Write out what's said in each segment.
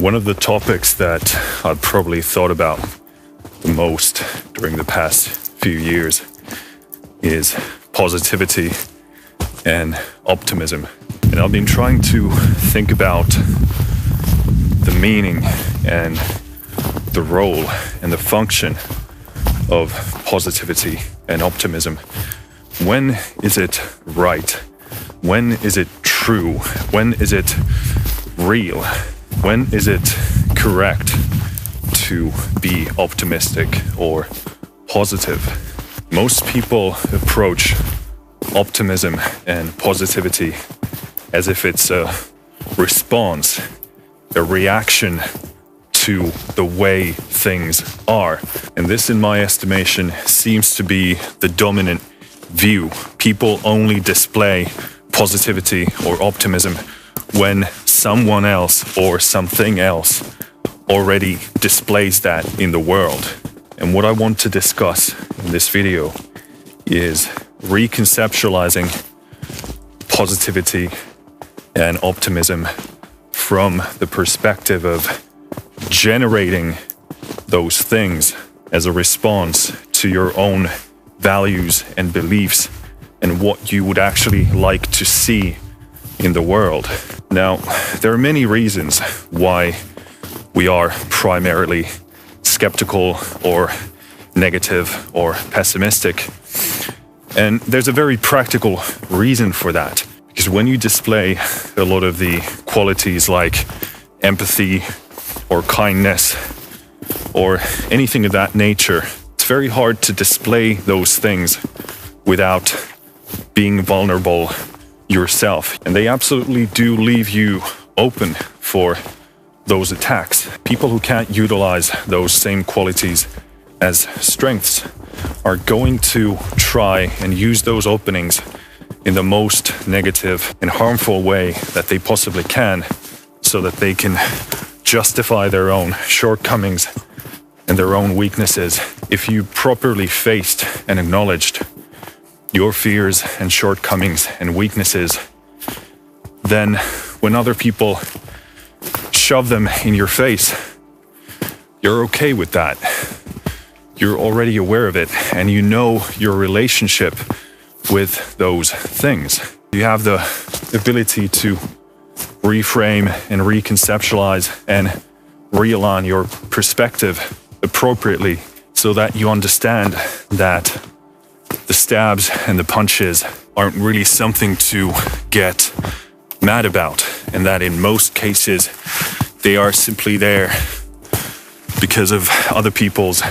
One of the topics that I've probably thought about the most during the past few years is positivity and optimism. And I've been trying to think about the meaning and the role and the function of positivity and optimism. When is it right? When is it true? When is it real? When is it correct to be optimistic or positive? Most people approach optimism and positivity as if it's a response, a reaction to the way things are. And this, in my estimation, seems to be the dominant view. People only display positivity or optimism when someone else or something else already displays that in the world. And what I want to discuss in this video is reconceptualizing positivity and optimism from the perspective of generating those things as a response to your own values and beliefs and what you would actually like to see in the world. Now, there are many reasons why we are primarily skeptical or negative or pessimistic. And there's a very practical reason for that. Because when you display a lot of the qualities like empathy or kindness or anything of that nature, it's very hard to display those things without being vulnerable yourself. And they absolutely do leave you open for those attacks. People who can't utilize those same qualities as strengths are going to try and use those openings in the most negative and harmful way that they possibly can, so that they can justify their own shortcomings and their own weaknesses. If you properly faced and acknowledged your fears and shortcomings and weaknesses, then when other people shove them in your face, you're okay with that. You're already aware of it, and you know your relationship with those things. You have the ability to reframe and reconceptualize and realign your perspective appropriately so that you understand that the stabs and the punches aren't really something to get mad about, and that in most cases they are simply there because of other people's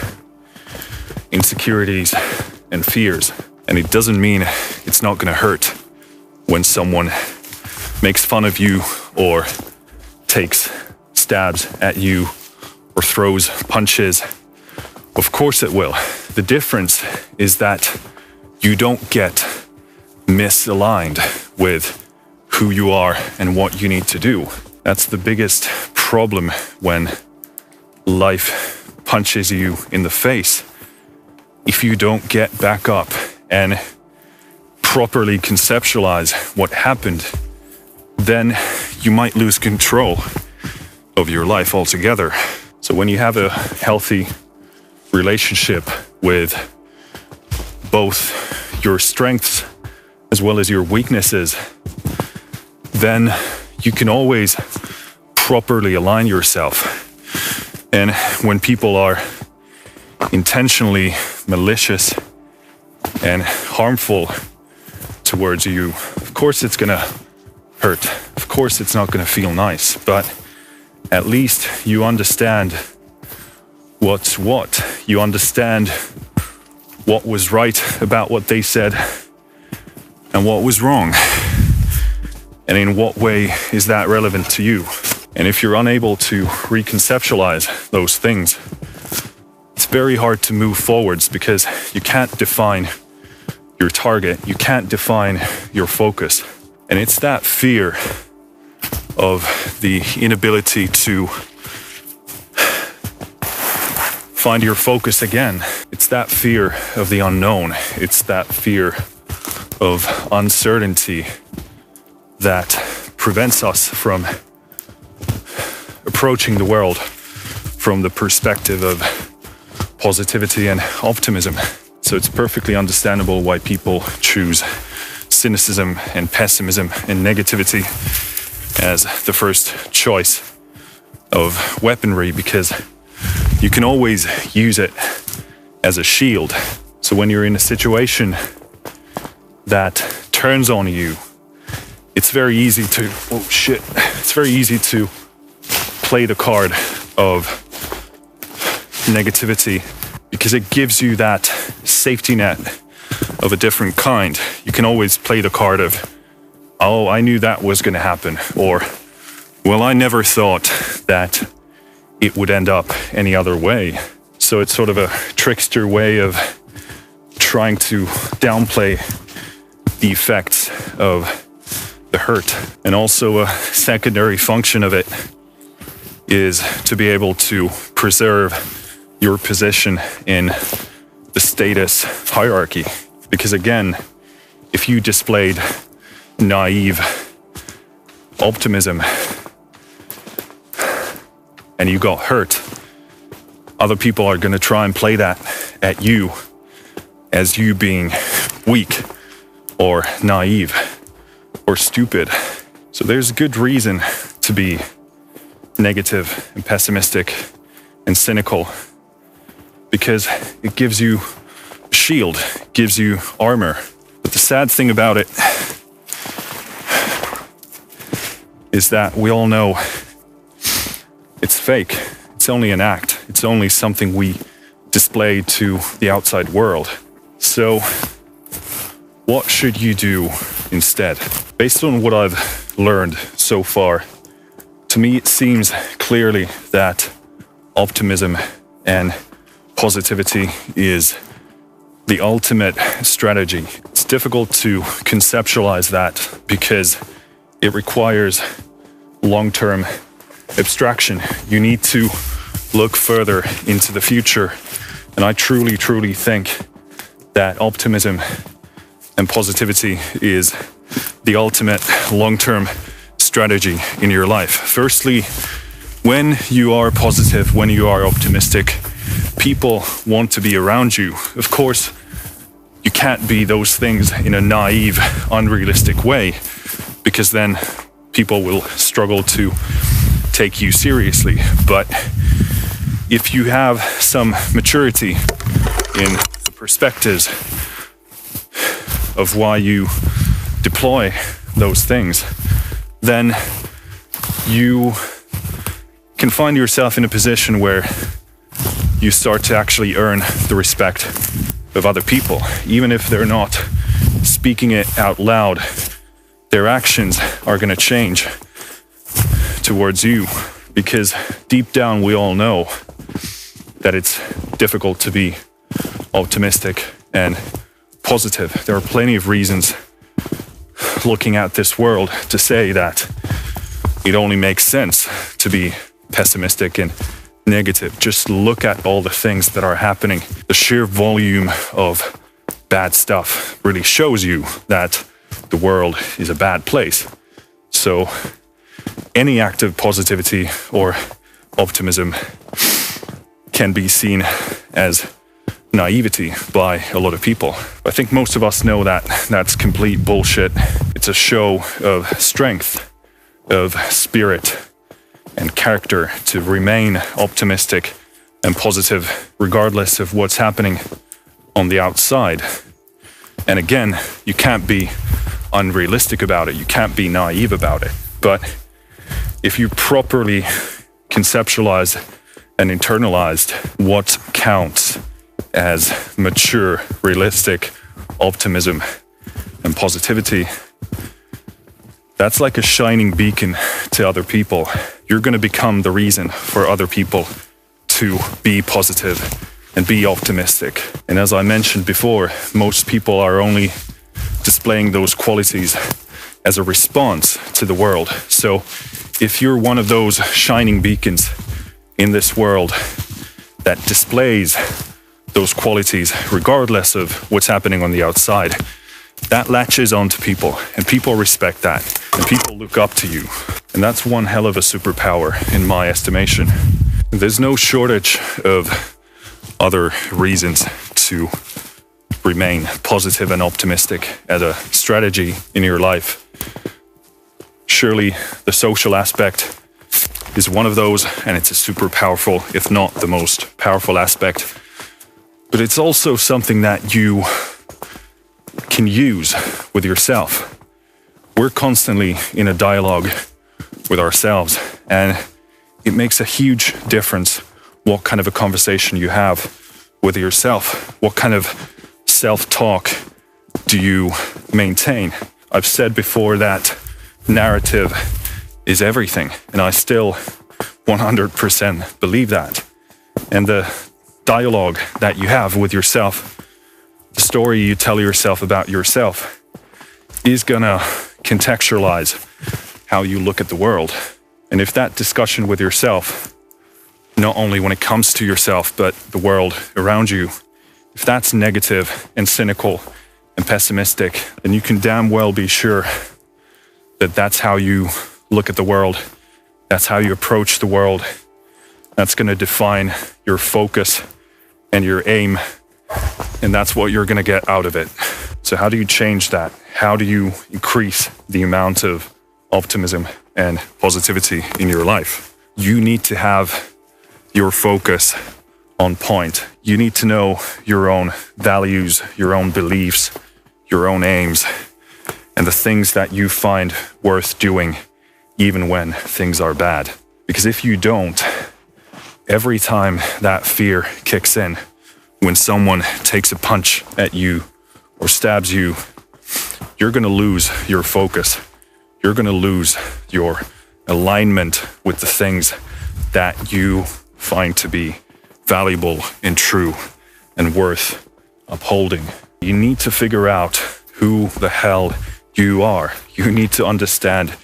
insecurities and fears. And it doesn't mean it's not going to hurt when someone makes fun of you or takes stabs at you or throws punches. Of course it will. The difference is that you don't get misaligned with who you are and what you need to do. That's the biggest problem when life punches you in the face. If you don't get back up and properly conceptualize what happened, then you might lose control of your life altogether. So when you have a healthy relationship with both your strengths as well as your weaknesses, then you can always properly align yourself. And when people are intentionally malicious and harmful towards you, of course it's gonna hurt. Of course it's not gonna feel nice, but at least you understand what's what. You understand what was right about what they said and what was wrong. And in what way is that relevant to you? And if you're unable to reconceptualize those things, it's very hard to move forwards because you can't define your target, you can't define your focus. And it's that fear of the inability to find your focus again. It's that fear of the unknown. It's that fear of uncertainty that prevents us from approaching the world from the perspective of positivity and optimism. So it's perfectly understandable why people choose cynicism and pessimism and negativity as the first choice of weaponry, because you can always use it as a shield. So when you're in a situation that turns on you, it's very easy to, it's very easy to play the card of negativity, because it gives you that safety net of a different kind. You can always play the card of, oh, I knew that was going to happen, or, well, I never thought that it would end up any other way. So it's sort of a trickster way of trying to downplay the effects of the hurt. And also a secondary function of it is to be able to preserve your position in the status hierarchy. Because again, if you displayed naive optimism and you got hurt, other people are going to try and play that at you as you being weak or naive or stupid. So there's a good reason to be negative and pessimistic and cynical, because it gives you a shield, gives you armor. But the sad thing about it is that we all know it's fake. It's only an act. It's only something we display to the outside world. So what should you do instead? Based on what I've learned so far, to me it seems clearly that optimism and positivity is the ultimate strategy. It's difficult to conceptualize that because it requires long-term abstraction. You need to look further into the future. And I truly, truly think that optimism and positivity is the ultimate long-term strategy in your life. Firstly, when you are positive, when you are optimistic, people want to be around you. Of course, you can't be those things in a naive, unrealistic way, because then people will struggle to take you seriously. But if you have some maturity in the perspectives of why you deploy those things, then you can find yourself in a position where you start to actually earn the respect of other people. Even if they're not speaking it out loud, their actions are going to change towards you, because deep down we all know that it's difficult to be optimistic and positive. There are plenty of reasons looking at this world to say that it only makes sense to be pessimistic and negative. Just look at all the things that are happening. The sheer volume of bad stuff really shows you that the world is a bad place. So any act of positivity or optimism can be seen as naivety by a lot of people. I think most of us know that that's complete bullshit. It's a show of strength, of spirit and character to remain optimistic and positive regardless of what's happening on the outside. And again, you can't be unrealistic about it. You can't be naive about it. But if you properly conceptualize and internalized what counts as mature, realistic optimism and positivity, that's like a shining beacon to other people. You're going to become the reason for other people to be positive and be optimistic. And as I mentioned before, most people are only displaying those qualities as a response to the world. So if you're one of those shining beacons in this world that displays those qualities regardless of what's happening on the outside, that latches onto people, and people respect that, and people look up to you. And that's one hell of a superpower in my estimation. There's no shortage of other reasons to remain positive and optimistic as a strategy in your life. Surely the social aspect is one of those, and it's a super powerful, if not the most powerful aspect. But it's also something that you can use with yourself. We're constantly in a dialogue with ourselves, and it makes a huge difference what kind of a conversation you have with yourself. What kind of self-talk do you maintain? I've said before that narrative is everything, and I still 100% believe that. And the dialogue that you have with yourself, the story you tell yourself about yourself, is gonna contextualize how you look at the world. And if that discussion with yourself, not only when it comes to yourself, but the world around you, if that's negative and cynical and pessimistic, then you can damn well be sure that that's how you look at the world. That's how you approach the world. That's going to define your focus and your aim. And that's what you're going to get out of it. So how do you change that? How do you increase the amount of optimism and positivity in your life? You need to have your focus on point. You need to know your own values, your own beliefs, your own aims, and the things that you find worth doing even when things are bad. Because if you don't, every time that fear kicks in, when someone takes a punch at you or stabs you, you're going to lose your focus. You're going to lose your alignment with the things that you find to be valuable and true and worth upholding. You need to figure out who the hell you are. You need to understand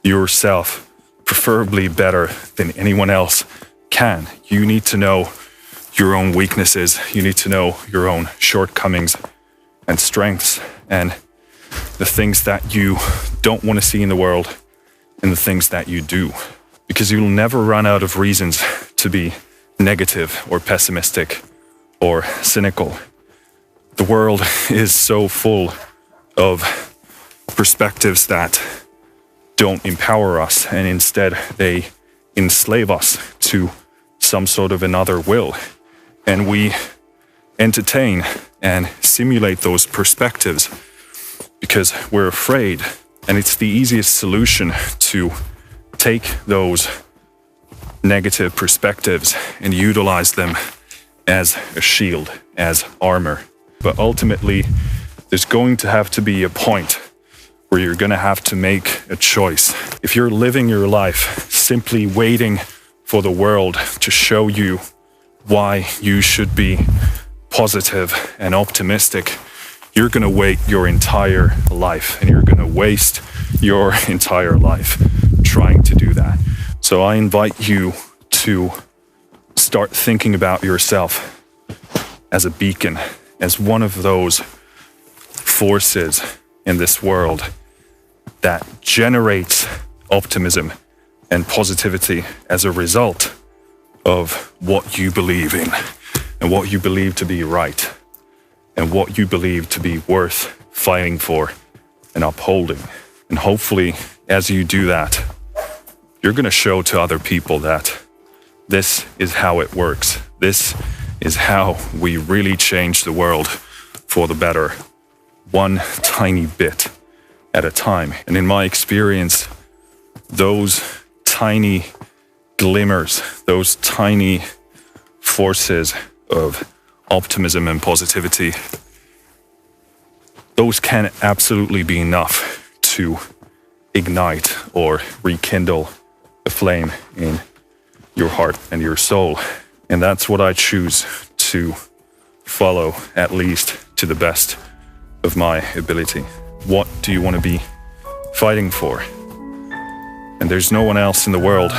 yourself, preferably better than anyone else can. You need to know your own weaknesses. You need to know your own shortcomings and strengths and the things that you don't want to see in the world and the things that you do. Because you'll never run out of reasons to be negative or pessimistic or cynical. The world is so full of perspectives that don't empower us, and instead they enslave us to some sort of another will. And we entertain and simulate those perspectives because we're afraid. And it's the easiest solution to take those negative perspectives and utilize them as a shield, as armor. But ultimately, there's going to have to be a point where you're going to have to make a choice. If you're living your life simply waiting for the world to show you why you should be positive and optimistic, you're going to wait your entire life, and you're going to waste your entire life trying to do that. So I invite you to start thinking about yourself as a beacon, as one of those forces in this world that generates optimism and positivity as a result of what you believe in and what you believe to be right and what you believe to be worth fighting for and upholding. And hopefully, as you do that, you're going to show to other people that this is how it works. This is how we really change the world for the better, one tiny bit at a time. And in my experience, those tiny glimmers, those tiny forces of optimism and positivity, those can absolutely be enough to ignite or rekindle the flame in your heart and your soul. And that's what I choose to follow, at least to the best of my ability. What do you want to be fighting for? And there's no one else in the world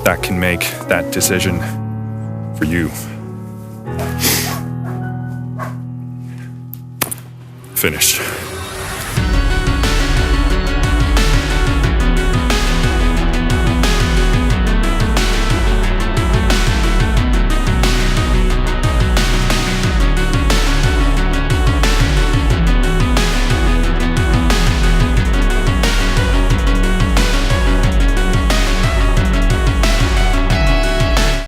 that can make that decision for you. Finished.